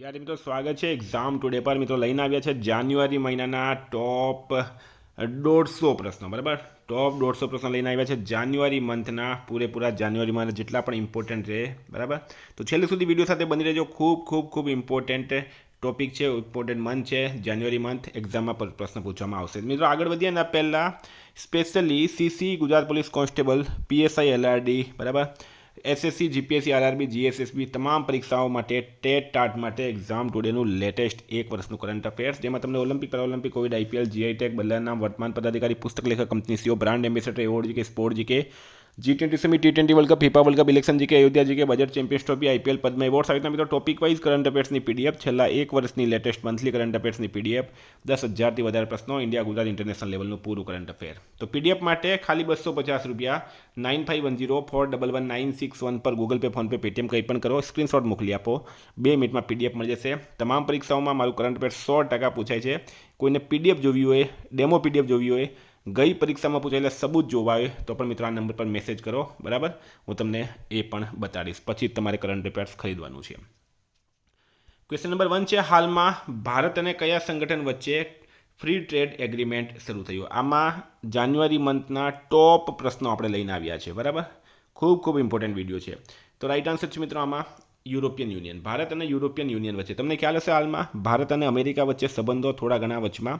વિદ્યાર્થી મિત્રો સ્વાગત છે એક્ઝામ ટુડે પર મિત્રો લઈને આવ્યા છે જાન્યુઆરી મહિનાના ટોપ 150 પ્રશ્નો બરાબર ટોપ 150 પ્રશ્નો લઈને આવ્યા છે જાન્યુઆરી મંથના પૂરેપૂરા જાન્યુઆરી મંથ જેટલા પણ ઇમ્પોર્ટન્ટ રહે બરાબર તો છેલ્લે સુધી વિડીયો સાથે બની રહેજો ખૂબ ઇમ્પોર્ટન્ટ ટોપિક છે ઇમ્પોર્ટન્ટ મંથ છે જાન્યુઆરી મંથ એક્ઝામમાં પર પ્રશ્ન પૂછવામાં આવશે મિત્રો આગળ વધીએ એના પહેલાં specially CC Gujarat police constable PSI LRD બરાબર એસએસસી જીપીએસસી આરઆરબી જીએસએસબી તમામ પરીક્ષાઓ માટે ટેટ ટાટ માટે એક્ઝામ ટુડેનું લેટેસ્ટ એક વર્ષનું કરંટ અફેર્સ જેમાં તમને Olympic Paralympic COVID IPL GI tech બદલાના વર્તમાન પદાધિકારી પુસ્તક લેખક company CEO brand ambassador award GK sport GK G20 semi T20 world cup FIFA world cup election GK Ayodhya GK budget champions trophy IPL Padma award સહિતના મિત્રો topic wise current અફેર્સની PDF છેલ્લા એક વર્ષની લેટેસ્ટ મંથલી કરંટ અફેર્સની પીડીએફ 10,000થી વધારે પ્રશ્નો India Gujarat international લેવલનું પૂરું current affair તો PDF માટે ખાલી ₹250 9510411961 પર ગૂગલ પે ફોનપે પેટીએમ કંઈ પણ કરો સ્ક્રીનશોટ મોકલી આપો 2 મિનિટમાં પીડીએફ મળી જશે તમામ પરીક્ષાઓમાં મારું કરંટ અફેર 100% પૂછાય છે કોઈને પીડીએફ જોવી હોય ડેમો પીડીએફ જોવી હોય ગઈ પરીક્ષામાં પૂછાયેલા સબૂત જોવા હોય તો પણ મિત્રો આ નંબર પર મેસેજ કરો બરાબર હું તમને એ પણ બતાડીશ પછી તમારે કરંટ અફેર્સ ખરીદવાનું છે ક્વેશ્ચન નંબર 1 છે હાલમાં ભારત અને કયા સંગઠન વચ્ચે ફ્રી ટ્રેડ એગ્રીમેન્ટ શરૂ થયું આમાં જાન્યુઆરી મંથના ટોપ પ્રશ્નો આપણે લઈને આવ્યા છે બરાબર ખૂબ ઇમ્પોર્ટન્ટ વિડીયો છે તો રાઈટ આન્સર છે મિત્રો આમાં યુરોપિયન યુનિયન ભારત અને યુરોપિયન યુનિયન વચ્ચે તમને ખ્યાલ હશે હાલમાં ભારત અને અમેરિકા વચ્ચે સંબંધો થોડા ઘણા વચમાં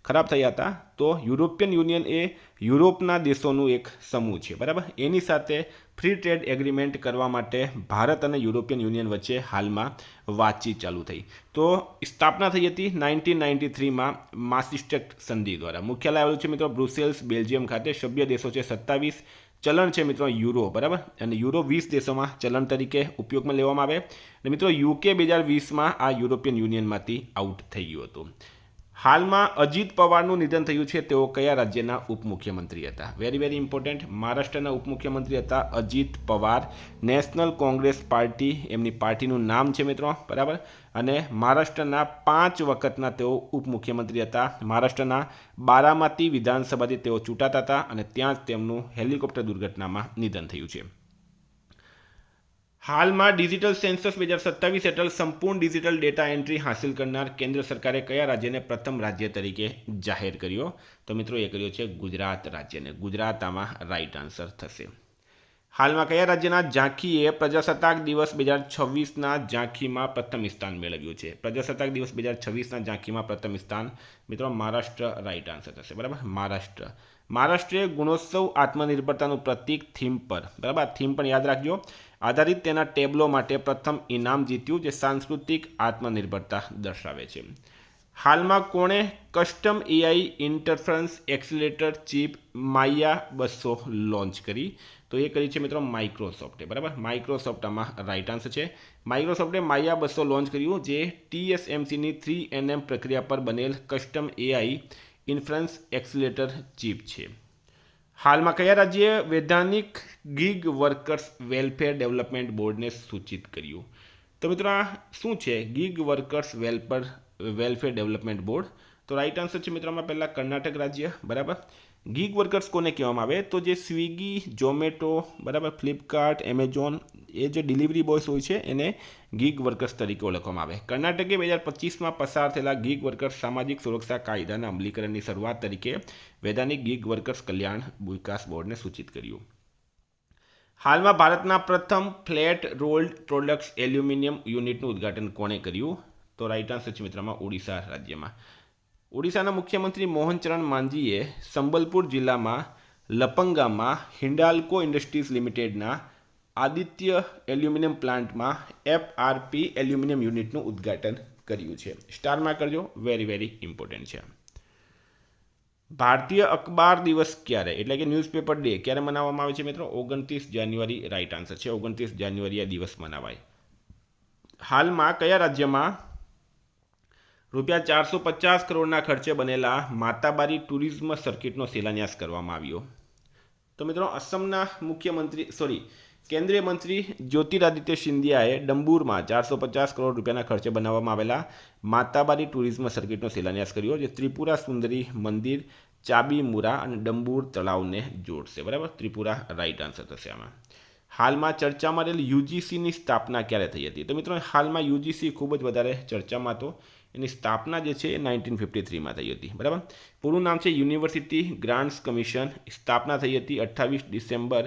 ખરાબ થયા હતા તો યુરોપિયન યુનિયન એ યુરોપના દેશોનું એક સમૂહ છે બરાબર એની સાથે ફ્રી ટ્રેડ એગ્રીમેન્ટ કરવા માટે ભારત અને યુરોપિયન યુનિયન વચ્ચે હાલમાં વાતચીત ચાલુ થઈ તો સ્થાપના થઈ હતી 1993માં માસ્ટ્રિક્ટ સંધિ દ્વારા મુખ્યાલય આવેલું છે મિત્રો બ્રુસેલ્સ બેલ્જિયમ ખાતે સભ્ય દેશો છે 27 ચલણ છે મિત્રો યુરો બરાબર અને યુરો 20 દેશોમાં ચલણ તરીકે ઉપયોગમાં લેવામાં આવે અને મિત્રો યુકે 2020માં આ યુરોપિયન યુનિયનમાંથી આઉટ થઈ ગયું હતું હાલમાં અજીત પવારનું નિધન થયું છે તેઓ કયા રાજ્યના ઉપમુખ્યમંત્રી હતા વેરી ઇમ્પોર્ટન્ટ મહારાષ્ટ્રના ઉપમુખ્યમંત્રી હતા Ajit Pawar National Congress party એમની પાર્ટીનું નામ છે મિત્રો બરાબર અને મહારાષ્ટ્રના 5 વખતના તેઓ ઉપમુખ્યમંત્રી હતા મહારાષ્ટ્રના બારામતી વિધાનસભાથી તેઓ ચૂંટાતા હતા અને ત્યાં જ તેમનું હેલિકોપ્ટર દુર્ઘટનામાં નિધન થયું છે હાલમાં ડિજિટલ સેન્સસ 2027 હેઠળ સંપૂર્ણ ડિજિટલ ડેટા એન્ટ્રી હાંસિલ કરનાર કેન્દ્ર સરકારે કયા રાજ્યને પ્રથમ રાજ્ય તરીકે જાહેર કર્યો તો મિત્રો એ કર્યો છે ગુજરાત રાજ્યને ગુજરાત આમાં રાઈટ આન્સર થશે હાલમાં કયા રાજ્યના ઝાંખીએ પ્રજાસત્તાક દિવસ 2026ના ઝાંખીમાં પ્રથમ સ્થાન મેળવ્યું છે પ્રજાસત્તાક દિવસ 2026ના ઝાંખીમાં પ્રથમ સ્થાન મિત્રો મહારાષ્ટ્ર રાઈટ આન્સર થશે બરાબર મહારાષ્ટ્રે ગુણોત્સવ આત્મનિર્ભરતાનું પ્રતીક થીમ પર બરાબર થીમ પણ યાદ રાખજો આધારિત તેના ટેબલો માટે પ્રથમ ઇનામ જીત્યું જે સાંસ્કૃતિક આત્મનિર્ભરતા દર્શાવે છે હાલમાં કોણે custom AI interference accelerator chip Maia 200 launch કરી તો એ કરી છે મિત્રો માઇક્રોસોફ્ટે બરાબર માઇક્રોસોફ્ટ આમાં રાઈટ આન્સર છે માઇક્રોસોફ્ટે માયા 200 લોન્ચ કર્યું જે TSMCની 3nm પ્રક્રિયા પર બનેલ custom AI inference accelerator chip છે હાલમાં કયા રાજ્યે વૈધાનિક ગીગ વર્કર્સ વેલફેર ડેવલપમેન્ટ બોર્ડને સૂચિત કર્યું તો મિત્રો આ શું છે gig workers welfare development board તો રાઈટ આન્સર છે મિત્રોમાં પહેલાં કર્ણાટક રાજ્ય બરાબર ગીગ વર્કર્સ કોને કહેવામાં આવે તો જે સ્વિગી ઝોમેટો બરાબર ફ્લિપકાર્ટ એમેઝોન એ જે ડિલિવરી બોયસ હોય છે એને ગીગ વર્કર્સ તરીકે ઓળખવામાં આવે કર્ણાટકે 2025માં પસાર થયેલા ગીગ વર્કર્સ સામાજિક સુરક્ષા કાયદાના અમલીકરણની શરૂઆત તરીકે વૈધાનિક ગીગ વર્કર્સ કલ્યાણ વિકાસ બોર્ડને સૂચિત કર્યું હાલમાં ભારતના પ્રથમ ફ્લેટ રોલ્ડ પ્રોડક્ટ્સ એલ્યુમિનિયમ યુનિટનું ઉદ્ઘાટન કોણે કર્યું તો રાઈટ આન્સર છે મિત્રમાં ઓડિશા રાજ્યમાં ઓડિશાના મુખ્યમંત્રી મોહનચરણ માંઝીએ સંબલપુર જિલ્લામાં લપંગામાં હિન્ડાલ્કો ઇન્ડસ્ટ્રીઝ લિમિટેડના આદિત્ય એલ્યુમિનિયમ પ્લાન્ટમાં FRP એલ્યુમિનિયમ યુનિટનું ઉદ્ઘાટન કર્યું છે સ્ટારમાં કરજો વેરી ઇમ્પોર્ટન્ટ છે ભારતીય અખબાર દિવસ ક્યારે એટલે કે ન્યૂઝપેપર ડે ક્યારે મનાવવામાં આવે છે મિત્રો 29 જાન્યુઆરી રાઈટ આન્સર છે 29 જાન્યુઆરી આ દિવસ મનાવાય હાલમાં કયા રાજ્યમાં ₹450 કરોડના ખર્ચે બનેલા માતાબારી ટુરિઝમ સર્કિટનો શિલાન્યાસ કરવામાં આવ્યો તો મિત્રો અસમના કેન્દ્રીય મંત્રી જ્યોતિરાદિત્ય સિંધિયાએ ડંબુરમાં ₹450 કરોડ ખર્ચે બનાવવામાં આવેલા માતાબારી ટુરિઝમ સર્કિટનો શિલાન્યાસ કર્યો જે ત્રિપુરા સુંદરી મંદિર ચાબીમુરા અને ડંબુર તળાવને જોડશે બરાબર ત્રિપુરા રાઈટ આન્સર થશે આમાં હાલમાં ચર્ચામાં રહેલ યુજીસીની સ્થાપના ક્યારે થઈ હતી? તો મિત્રો હાલમાં યુજીસી ખૂબ જ વધારે ચર્ચામાં હતો. એની સ્થાપના જે છે એ 1953માં થઈ હતી. બરાબર. પૂરું નામ છે યુનિવર્સિટી ગ્રાન્ટ્સ કમિશન. સ્થાપના થઈ હતી 28 ડિસેમ્બર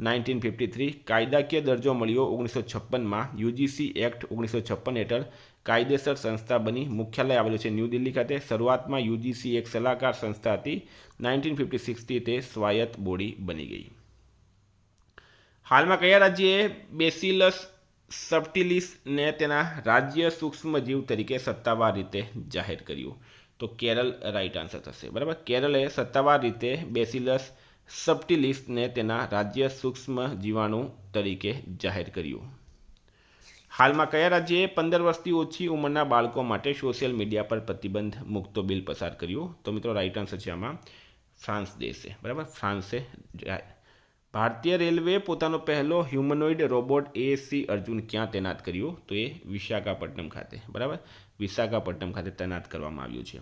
1953. કાયદાકીય દરજ્જો મળ્યો 1956માં. યુજીસી એક્ટ 1956 હેઠળ કાયદેસર સંસ્થા બની. મુખ્યાલય આવેલું છે ન્યૂ દિલ્હી ખાતે. શરૂઆતમાં યુજીસી એક સલાહકાર સંસ્થા હતી. 1956થી તે સ્વાયત્ત બોડી બની ગઈ. હાલમાં કયા રાજ્યએ બેસિલસ સબટિલિસને તેના રાજ્ય સૂક્ષ્મજીવ તરીકે સત્તાવાર રીતે જાહેર કર્યું? તો કેરળ રાઈટ આન્સર થશે. બરાબર. કેરળે સત્તાવાર રીતે બેસિલસ સબટિલિસને તેના રાજ્ય સૂક્ષ્મ જીવાણુ તરીકે જાહેર કર્યું. હાલમાં કયા રાજ્યએ 15 વર્ષથી ઓછી ઉંમરના બાળકો માટે સોશિયલ મીડિયા પર પ્રતિબંધ મૂકતો બિલ પસાર કર્યું? તો મિત્રો રાઈટ આન્સર છે આમાં ફ્રાન્સ દેશે. બરાબર. ફ્રાન્સે. ભારતીય રેલવે પોતાનો પહેલો હ્યુમનોઇડ રોબોટ એએસસી અર્જુન ક્યાં તૈનાત કર્યું? તો એ વિશાખાપટ્ટનમ ખાતે. બરાબર. વિશાખાપટ્ટનમ ખાતે તૈનાત કરવામાં આવ્યું છે.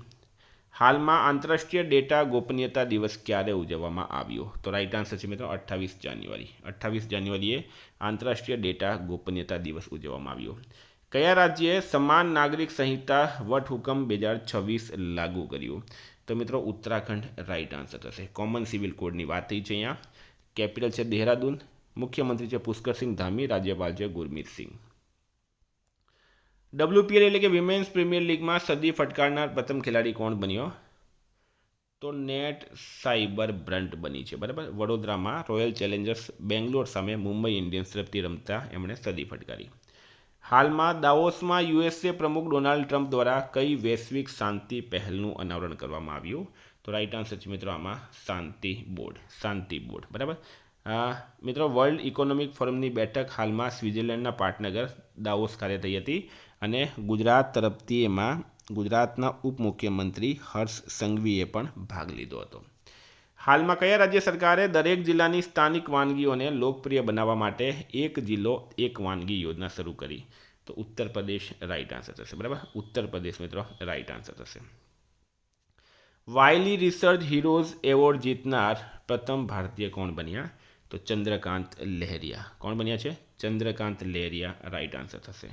હાલમાં આંતરરાષ્ટ્રીય ડેટા ગોપનીયતા દિવસ ક્યારે ઉજવવામાં આવ્યો? તો રાઈટ આન્સર છે મિત્રો 28 જાન્યુઆરી. 28 જાન્યુઆરીએ આંતરરાષ્ટ્રીય ડેટા ગોપનીયતા દિવસ ઉજવવામાં આવ્યો. કયા રાજ્યે સમાન નાગરિક સંહિતા વટહુકમ 2026 લાગુ કર્યું? તો મિત્રો ઉત્તરાખંડ રાઈટ આન્સર થશે. કોમન સિવિલ કોડની વાત થઈ છે અહીંયા. કેપિટલ છે દેહરાદૂન. મુખ્યમંત્રી છે પુષ્કરસિંહ ધામી. રાજ્યપાલ છે ગુરમીત સિંહ. WPL એટલે કે વિમેન્સ પ્રીમિયર લીગમાં સદી ફટકારનાર પ્રથમ ખેલાડી કોણ બન્યો? તો નેટ સાઇબર બ્રન્ટ બની છે. બરાબર. વડોદરામાં રોયલ ચેલેન્જર્સ બેંગ્લોર સામે મુંબઈ ઇન્ડિયન્સ તરફથી રમતા એમણે સદી ફટકારી. હાલમાં દાવોસમાં યુએસએ પ્રમુખ ડોનાલ્ડ ટ્રમ્પ દ્વારા કઈ વૈશ્વિક શાંતિ પહેલનું અનાવરણ કરવામાં આવ્યું? તો રાઈટ આન્સર છે મિત્રો આમાં શાંતિ બોર્ડ. શાંતિ બોર્ડ. બરાબર. મિત્રો વર્લ્ડ ઇકોનોમિક ફોરમની બેઠક હાલમાં સ્વિટ્ઝરલેન્ડના પાટનગર દાવોસ ખાતે થઈ હતી અને ગુજરાત તરફથી એમાં ગુજરાતના ઉપમુખ્યમંત્રી હર્ષ સંઘવીએ પણ ભાગ લીધો હતો. હાલમાં કયા રાજ્ય સરકારે દરેક જિલ્લાની સ્થાનિક વાનગીઓને લોકપ્રિય બનાવવા માટે એક જિલ્લો એક વાનગી યોજના શરૂ કરી? તો ઉત્તર પ્રદેશ રાઈટ આન્સર થશે. બરાબર. ઉત્તર પ્રદેશ મિત્રો રાઈટ આન્સર થશે. વાયલી રિસર્ચ હીરોઝ એવોર્ડ જીતનાર પ્રથમ ભારતીય કોણ બન્યા? તો ચંદ્રકાંત લહેરિયા. કોણ બન્યા છે? ચંદ્રકાંત લહેરિયા રાઈટ આન્સર થશે.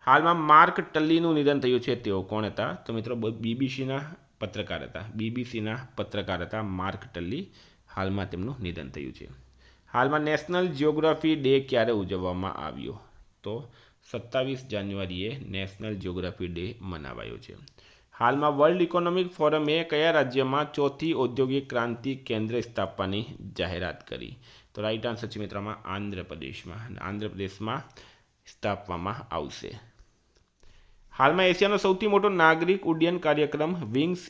હાલમાં માર્ક ટલ્લીનું નિધન થયું છે. તેઓ કોણ હતા? તો મિત્રો બીબીસીના પત્રકાર હતા. બીબીસીના પત્રકાર હતા માર્ક ટલ્લી. હાલમાં તેમનું નિધન થયું છે. હાલમાં નેશનલ જિયોગ્રાફી ડે ક્યારે ઉજવવામાં આવ્યો? તો 27 જાન્યુઆરીએ નેશનલ જિયોગ્રાફી ડે મનાવાયો છે. હાલમાં વર્લ્ડ ઇકોનોમિક ફોરમે કયા રાજ્યમાં ચોથી ઔદ્યોગિક ક્રાંતિ કેન્દ્ર સ્થાપવાની જાહેરાત કરી? તો રાઈટ આન્સર છે મિત્રોમાં આંધ્રપ્રદેશમાં. આંધ્રપ્રદેશમાં સ્થાપવામાં આવશે. હાલમાં એશિયાનો સૌથી મોટો નાગરિક ઉડ્ડયન કાર્યક્રમ વિંગ્સ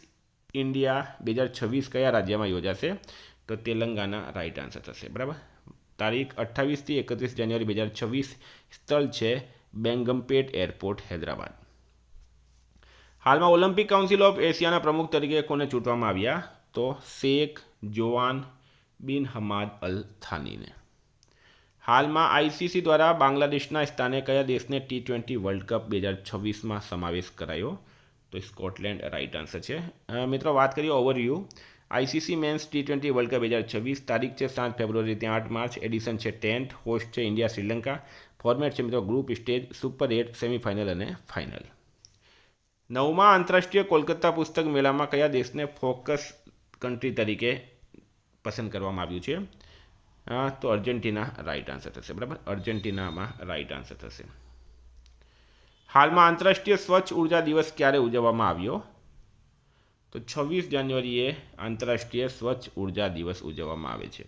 ઇન્ડિયા 2026 કયા રાજ્યમાં યોજાશે? તો તેલંગાના રાઈટ આન્સર થશે. બરાબર. તારીખ 28થી 31 જાન્યુઆરી 2026. સ્થળ છે બેંગમપેટ એરપોર્ટ, હૈદરાબાદ. હાલમાં ઓલિમ્પિક કાઉન્સિલ ઓફ એશિયાના પ્રમુખ તરીકે કોને ચૂંટવામાં આવ્યા? તો શેખ જોવાન બિન હમાદ અલ થાનીને. હાલમાં આઈસીસી દ્વારા બાંગ્લાદેશના સ્થાને કયા દેશને T20 વર્લ્ડ કપ 2026માં સમાવેશ કરાયો? તો સ્કોટલેન્ડ રાઈટ આન્સર છે. મિત્રો વાત કરીએ overview. ICC men's T20 world cup 2026. તારીખ છે 7 ફેબ્રુઆરીથી 8 માર્ચ. એડિશન છે 10th. હોસ્ટ છે ઇન્ડિયા શ્રીલંકા. ફોર્મેટ છે મિત્રો ગ્રુપ સ્ટેજ, સુપર 8, સેમીફાઇનલ અને ફાઇનલ. 9મા આંતરરાષ્ટ્રીય કોલકાતા પુસ્તક મેળામાં કયા દેશને ફોકસ કન્ટ્રી તરીકે પસંદ કરવામાં આવ્યું છે? તો અર્જેન્ટિના રાઈટ આન્સર થશે. બરાબર. અર્જેન્ટિનામાં રાઈટ આન્સર થશે. હાલમાં આંતરરાષ્ટ્રીય સ્વચ્છ ઉર્જા દિવસ ક્યારે ઉજવવામાં આવ્યો? તો 26 જાન્યુઆરીએ આંતરરાષ્ટ્રીય સ્વચ્છ ઉર્જા દિવસ ઉજવવામાં આવે છે.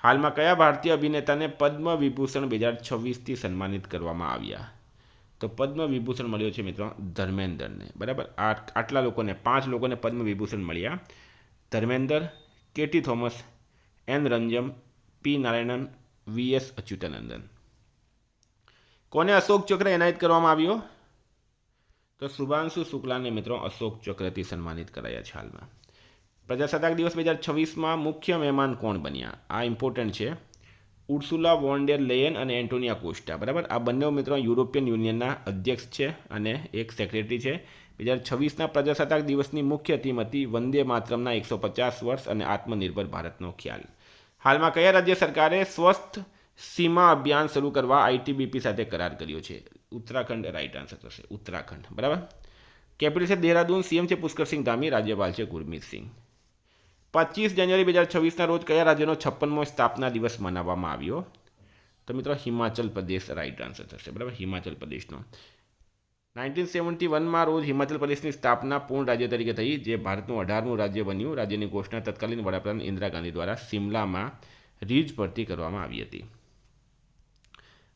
હાલમાં કયા ભારતીય અભિનેતાને પદ્મ વિભૂષણ 2026થી સન્માનિત કરવામાં આવ્યા? તો પદ્મ વિભૂષણ મળ્યો છે મિત્રો ધર્મેન્દ્રને. બરાબર. આટલા લોકોને 5 લોકોને પદ્મ વિભૂષણ મળ્યા. ધર્મેન્દ્ર, કેટી થોમસ, એન રંજમ, પી નારાયણન, વીએસ અચ્યુતાનંદન. કોને અશોક ચક્ર એનાયત કરવામાં આવ્યો? તો શુભાંશુ શુક્લાને મિત્રો અશોક ચક્રથી સન્માનિત કરાયા છે. હાલમાં પ્રજાસત્તાક દિવસ 2026માં મુખ્ય મહેમાન કોણ બન્યા? આ ઇમ્પોર્ટન્ટ છે. ઉર્સુલા વોન ડેર લેયન અને એન્ટોનિયા કોસ્ટા. બરાબર. આ બંને મિત્રો યુરોપિયન યુનિયનના અધ્યક્ષ છે અને એક સેક્રેટરી છે. 2026ના પ્રજાસત્તાક દિવસની મુખ્ય થીમ હતી વંદે માતરમના 150 વર્ષ અને આત્મનિર્ભર ભારતનો ખ્યાલ. હાલમાં કયા રાજ્ય સરકારે સ્વસ્થ સીમા અભિયાન શરૂ કરવા આઈટીબીપી સાથે કરાર કર્યો છે? ઉત્તરાખંડ રાઈટ આન્સર થશે, ઉત્તરાખંડ. બરાબર. કેપિટલ છે દેહરાદૂન, સીએમ છે પુષ્કરસિંહ ધામી, રાજ્યપાલ છે ગુરમીત સિંહ. 25 જાન્યુઆરી 2026ના રોજ કયા રાજ્યનો 56મો સ્થાપના દિવસ મનાવવામાં આવ્યો? તો મિત્રો હિમાચલ પ્રદેશ રાઈટ આન્સર થશે. બરાબર, હિમાચલ પ્રદેશનો 1971માં રોજ હિમાચલ પ્રદેશની સ્થાપના પૂર્ણ રાજ્ય તરીકે થઈ, જે ભારતનું 18મું રાજ્ય બન્યું. રાજ્યની ઘોષણા તત્કાલીન વડાપ્રધાન ઇન્દિરા ગાંધી દ્વારા સિમલામાં રીજ પરથી કરવામાં આવી હતી.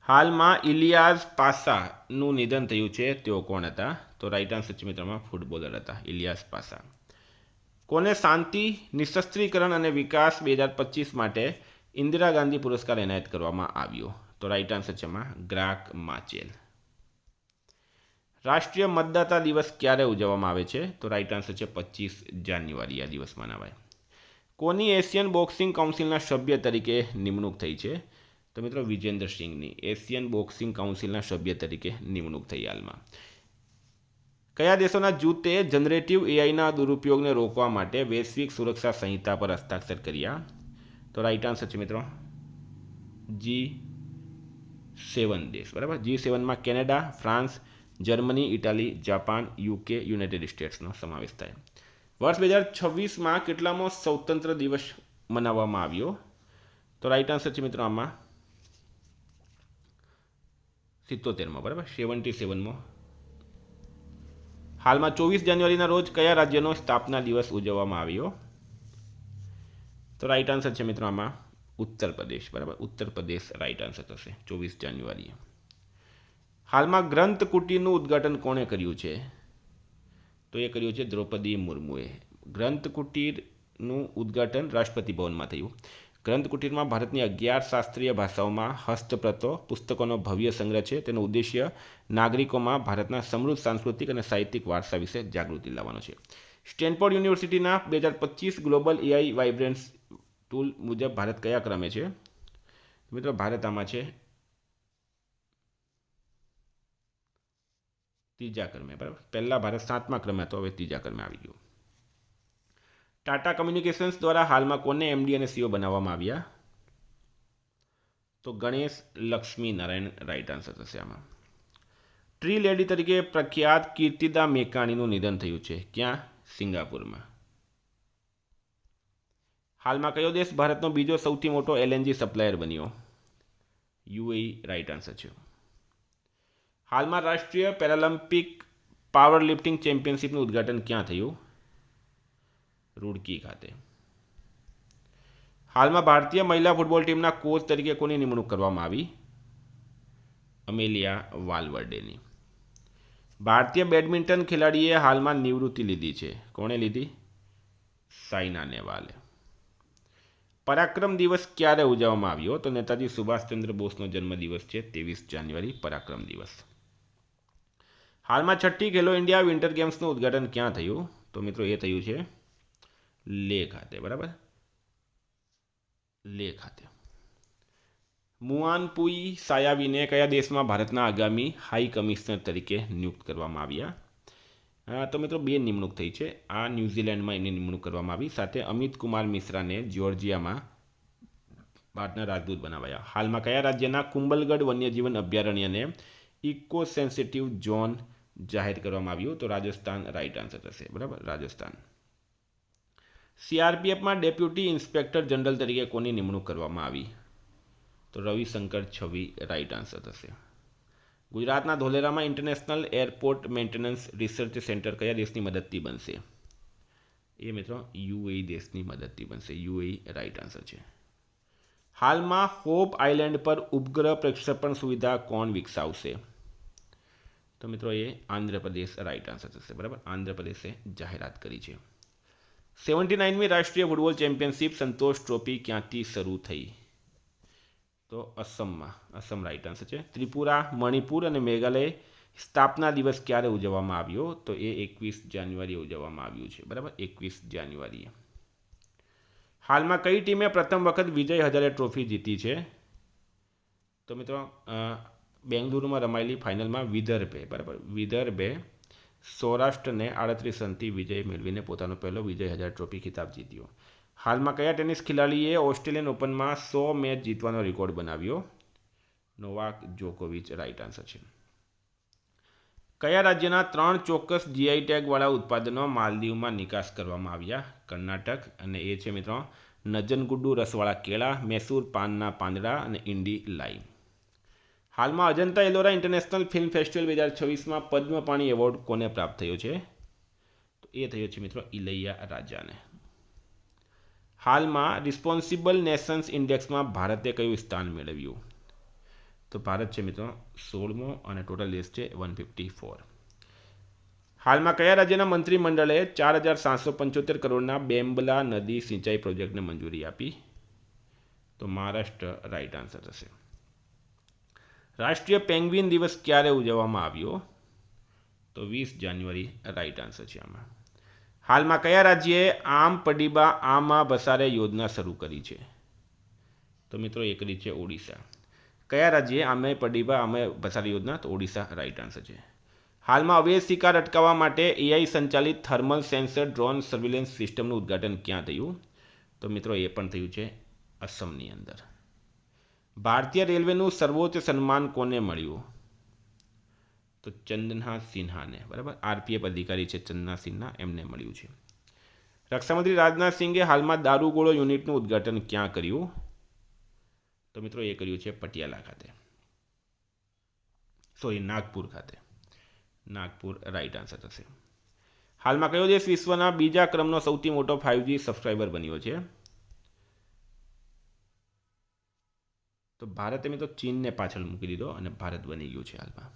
હાલમાં ઇલિયાસ પાસાનું નિધન થયું છે, તેઓ કોણ હતા? તો રાઈટ આન્સર છે મિત્રોમાં ફૂટબોલર હતા ઇલિયાસ પાસા. કોને શાંતિ, નિશસ્ત્રીકરણ અને વિકાસ 2025 માટે ઇન્દિરા ગાંધી પુરસ્કાર એનાયત કરવામાં આવ્યો? તો રાઈટ આન્સર છે એમાં ગ્રાક માચેલ. રાષ્ટ્રીય મતદાતા દિવસ ક્યારે ઉજવવામાં આવે છે? તો રાઈટ આન્સર છે 25 જાન્યુઆરી આ દિવસ મનાવાય. કોની એશિયન બોક્સિંગ કાઉન્સિલના સભ્ય તરીકે નિમણૂક થઈ છે? તો મિત્રો વિજેન્દ્ર સિંઘની એશિયન બોક્સિંગ કાઉન્સિલના સભ્ય તરીકે નિમણૂક થઈ હાલમાં. કયા દેશોના જૂથે જનરેટિવ એઆઈના દુરુપયોગને રોકવા માટે વૈશ્વિક સુરક્ષા સંહિતા પર હસ્તાક્ષર કર્યા? તો રાઈટ આન્સર છે મિત્રો G7 દેશ. બરાબર, G7માં Canada, France, Germany, Italy, Japan, UK, United સ્ટેટ્સનો સમાવેશ થાય. વર્ષ 2026માં કેટલામો સ્વતંત્ર દિવસ મનાવવામાં આવ્યો? તો રાઈટ આન્સર છે મિત્રો આમાં 77મો. બરાબર, 77મો. હાલમાં 24 જાન્યુઆરીના રોજ કયા રાજ્યનો સ્થાપના દિવસ ઉજવવામાં આવ્યો? તો રાઈટ આન્સર છે મિત્રો આમાં ઉત્તર પ્રદેશ. બરાબર, ઉત્તર પ્રદેશ રાઈટ આન્સર થશે 24 જાન્યુઆરીએ. હાલમાં ગ્રંથ કુટીરનું ઉદ્ઘાટન કોણે કર્યું છે? તો એ કર્યું છે દ્રૌપદી મુર્મુએ. ગ્રંથ કુટીરનું ઉદ્ઘાટન રાષ્ટ્રપતિ ભવનમાં થયું. ગ્રંથ કુટીરમાં ભારતની 11 શાસ્ત્રીય ભાષાઓમાં હસ્તપ્રતો પુસ્તકોનો ભવ્ય સંગ્રહ છે. તેનો ઉદ્દેશ્ય નાગરિકોમાં ભારતના સમૃદ્ધ સાંસ્કૃતિક અને સાહિત્યિક વારસા વિશે જાગૃતિ લાવવાનો છે. સ્ટેનફોર્ડ યુનિવર્સિટીના 2025 ગ્લોબલ એઆઈ વાઇબ્રન્સ ટૂલ મુજબ ભારત કયા ક્રમે છે? મિત્રો ભારત આમાં છે ત્રીજા ક્રમે. બરાબર, પહેલા ભારત 7મા ક્રમે હતો, હવે ત્રીજા ક્રમે આવી ગયું. ટાટા કમ્યુનિકેશન્સ દ્વારા હાલમાં કોને એમડી અને સીઓ બનાવવામાં આવ્યા? તો ગણેશ લક્ષ્મી નારાયણ રાઈટ આન્સર થશે આમાં. ટ્રી લેડી તરીકે પ્રખ્યાત કીર્તિદા મેકાણીનું નિધન થયું છે, ક્યાં? સિંગાપુરમાં. હાલમાં કયો દેશ ભારતનો બીજો સૌથી મોટો એલએનજી સપ્લાયર બન્યો? યુએઈ રાઈટ આન્સર છે. હાલમાં રાષ્ટ્રીય પેરાલિમ્પિક પાવર લિફ્ટિંગ ચેમ્પિયનશિપનું ઉદ્ઘાટન ક્યાં થયું? રૂડકી ખાતે. હાલમાં ભારતીય મહિલા ફૂટબોલ ટીમના કોચ તરીકે કોની નિમણૂક કરવામાં આવી? અમેલિયા વાલવર્ડેની. ભારતીય બેડમિન્ટન ખેલાડીએ હાલમાં નિવૃત્તિ લીધી છે, કોણે લીધી? સાઇના નેહવાલે. પરાક્રમ દિવસ ક્યારે ઉજવવામાં આવ્યો? તો નેતાજી સુભાષચંદ્ર બોઝનો જન્મદિવસ છે 23 જાન્યુઆરી પરાક્રમ દિવસ. હાલમાં 6ઠ્ઠી ખેલો ઇન્ડિયા વિન્ટર ગેમ્સનું ઉદ્ઘાટન ક્યાં થયું? તો મિત્રો એ થયું છે લેહ ખાતે. બરાબર, લેહ ખાતે. મુઆનપુઈ સાયાવીને કયા દેશમાં ભારતના આગામી હાઈ કમિશનર તરીકે નિયુક્ત કરવામાં આવ્યા? તો મિત્રો 2 નિમણૂક થઈ છે. આ ન્યૂઝીલેન્ડમાં એની નિમણૂક કરવામાં આવી. સાથે અમિત કુમાર મિશ્રાને જ્યોર્જિયામાં ભારતના રાજદૂત બનાવાયા. હાલમાં કયા રાજ્યના કુંભલગઢ વન્યજીવન અભયારણ્યને ઇકો સેન્સિટિવ ઝોન જાહેર કરવામાં આવ્યું? તો રાજસ્થાન રાઈટ આન્સર થશે. બરાબર, રાજસ્થાન. સીઆરપીએફમાં ડેપ્યુટી ઇન્સ્પેક્ટર જનરલ તરીકે કોની નિમણૂક કરવામાં આવી? તો રવિશંકર છવી રાઈટ આન્સર થશે. ગુજરાતના ધોલેરામાં international airport maintenance research centre કયા દેશની મદદથી બનશે? એ મિત્રો યુએઈ દેશની મદદથી બનશે. યુએઈ રાઈટ આન્સર છે. હાલમાં હોપ આઇલેન્ડ પર ઉપગ્રહ પ્રક્ષેપણ સુવિધા કોણ વિકસાવશે? તો મિત્રો એ આંધ્રપ્રદેશ રાઈટ આન્સર થશે. બરાબર, આંધ્રપ્રદેશે જાહેરાત કરી છે. 79મી રાષ્ટ્રીય ફૂટબોલ ચેમ્પિયનશિપ સંતોષ ટ્રોફી ક્યાંથી શરૂ થઈ? તો અસમમાં. અસમ રાઈટ આન્સર છે. ત્રિપુરા, મણિપુર અને મેઘાલય સ્થાપના દિવસ ક્યારે ઉજવવામાં આવ્યો? તો એ 21 જાન્યુઆરીએ ઉજવવામાં આવ્યું છે. બરાબર, 21 જાન્યુઆરીએ. હાલમાં કઈ ટીમે પ્રથમ વખત વિજય હજારે ટ્રોફી જીતી છે? તો મિત્રો બેંગલુરુમાં રમાયેલી ફાઇનલમાં વિદર્ભે. બરાબર, વિદર્ભે સૌરાષ્ટ્રને 38 રનથી વિજય મેળવીને પોતાનો પહેલો વિજય હજાર ટ્રોફી ખિતાબ જીત્યો. હાલમાં કયા ટેનિસ ખેલાડીએ ઓસ્ટ્રેલિયન ઓપનમાં 100 મેચ જીતવાનો રેકોર્ડ બનાવ્યો? નોવાક જોકોવિચ રાઈટ આન્સર છે. કયા રાજ્યના 3 ચોક્કસ જીઆઈ ટેગવાળા ઉત્પાદનો માલદીવમાં નિકાસ કરવામાં આવ્યા? કર્ણાટક, અને એ છે મિત્રો નજનગુડ્ડુ રસવાળા કેળા, મૈસૂર પાનના પાંદડા અને ઇન્ડી લાઈમ. હાલમાં Ajanta Ellora international film festival 2026માં પદ્મપાણી એવોર્ડ કોને પ્રાપ્ત થયો છે? તો એ થયો છે મિત્રો ઇલૈયા રાજાને. હાલમાં રિસ્પોન્સિબલ નેશન્સ ઇન્ડેક્સમાં ભારતે કયું સ્થાન મેળવ્યું? તો ભારત છે મિત્રો 16મો અને ટોટલ દેશ છે 154. હાલમાં કયા રાજ્યના મંત્રીમંડળે 4775 કરોડના બેમ્બલા નદી સિંચાઈ પ્રોજેક્ટને મંજૂરી આપી? તો મહારાષ્ટ્ર રાઈટ આન્સર થશે. રાષ્ટ્રીય પેંગ્વિન દિવસ ક્યારે ઉજવવામાં આવ્યો? તો 20 જાન્યુઆરી રાઈટ આન્સર છે આમાં. હાલમાં કયા રાજ્યએ આમ પડીબા આમાં બસારે યોજના શરૂ કરી છે? તો મિત્રો એ કરી છે ઓડિશા. કયા રાજ્યએ આમે પડીબા આમે બસારે યોજના? તો ઓડિશા રાઈટ આન્સર છે. હાલમાં અવૈધ શિકાર અટકાવવા માટે એઆઈ સંચાલિત થર્મલ સેન્સર ડ્રોન સર્વેલન્સ સિસ્ટમનું ઉદ્ઘાટન ક્યાં થયું? તો મિત્રો એ પણ થયું છે અસમની અંદર. ભારતીય રેલવેનું સર્વોચ્ચ સન્માન કોને મળ્યું? તો ચંદના સિન્હાને. બરાબર, આરપીએફ અધિકારી છે ચંદના સિન્હા, એમને મળ્યું છે. રક્ષામંત્રી રાજનાથ સિંઘે હાલમાં દારૂગોળો યુનિટનું ઉદ્ઘાટન ક્યાં કર્યું? તો મિત્રો એ કર્યું છે પટિયાલા ખાતે, નાગપુર ખાતે. નાગપુર રાઈટ આન્સર થશે. હાલમાં કયો દેશ વિશ્વના બીજા ક્રમનો સૌથી મોટો 5G સબસ્ક્રાઈબર બન્યો છે? તો ભારતે મિત્રો ચીનને પાછળ મૂકી દીધો અને ભારત બની ગયું છે હાલમાં.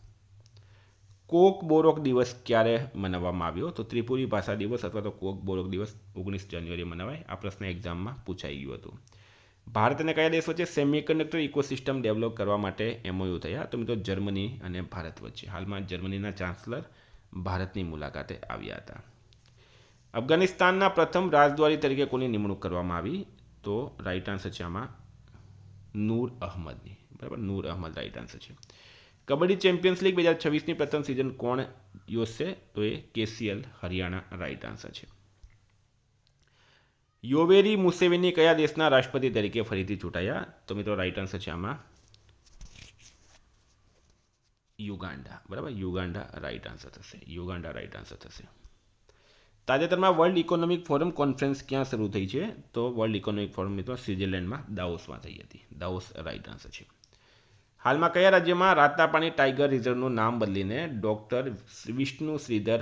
કોક બોરોક દિવસ ક્યારે મનાવવામાં આવ્યો? તો ત્રિપુરી ભાષા દિવસ અથવા તો કોક બોરોક દિવસ 19 જાન્યુઆરી મનાવાય. આ પ્રશ્ન એક્ઝામમાં પૂછાઈ ગયું હતું. ભારત અને કયા દેશ વચ્ચે સેમિકન્ડક્ટર ઇકોસિસ્ટમ ડેવલપ કરવા માટે એમઓયુ થયા? તો મિત્રો જર્મની અને ભારત વચ્ચે. હાલમાં જર્મનીના ચાન્સલર ભારતની મુલાકાતે આવ્યા હતા. અફઘાનિસ્તાનના પ્રથમ રાજદ્વારી તરીકે કોની નિમણૂક કરવામાં આવી? તો રાઈટ આન્સર છે આમાં નૂર અહમદની. બરાબર, નૂર અહમદ રાઈટ આન્સર છે. કબડ્ડી ચેમ્પિયન્સ લીગ 2026ની પ્રથમ સિઝન કોણ યોજશે? તો એ કેસીએલ હરિયાણા રાઈટ આન્સર છે. યોવેરી મુસેવેની કયા દેશના રાષ્ટ્રપતિ તરીકે ફરીથી ચૂંટાયા? તો મિત્રો રાઈટ આન્સર છે આમાં યુગાન્ડા. બરાબર, યુગાન્ડા રાઈટ આન્સર થશે. યુગાન્ડા રાઈટ આન્સર થશે. તાજેતરમાં વર્લ્ડ ઇકોનોમિક ફોરમ કોન્ફરન્સ ક્યાં શરૂ થઈ છે? તો વર્લ્ડ ઇકોનોમિક ફોરમ મિત્રો સ્વિટ્ઝરલેન્ડમાં દાવોસમાં થઈ હતી. દાવોસ રાઈટ આન્સર છે. હાલમાં કયા રાજ્યમાં રાતાપાણી ટાઈગર રિઝર્વનું નામ બદલીને ડૉક્ટર વિષ્ણુ શ્રીધર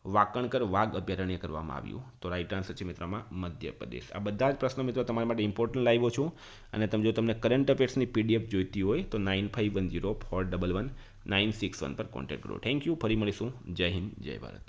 વાકણકર વાઘ અભયારણ્ય કરવામાં આવ્યું? તો રાઈટ આન્સર છે મિત્રોમાં મધ્યપ્રદેશ. આ બધા જ પ્રશ્નો મિત્રો તમારા માટે ઇમ્પોર્ટન્ટ લાવ્યો છું. અને જો તમને કરંટ અફેર્સની પીડીએફ જોઈતી હોય તો 9510411961 પર કોન્ટેક્ટ કરો. Thank you. ફરી મળીશું. જય હિન્દ, જય ભારત.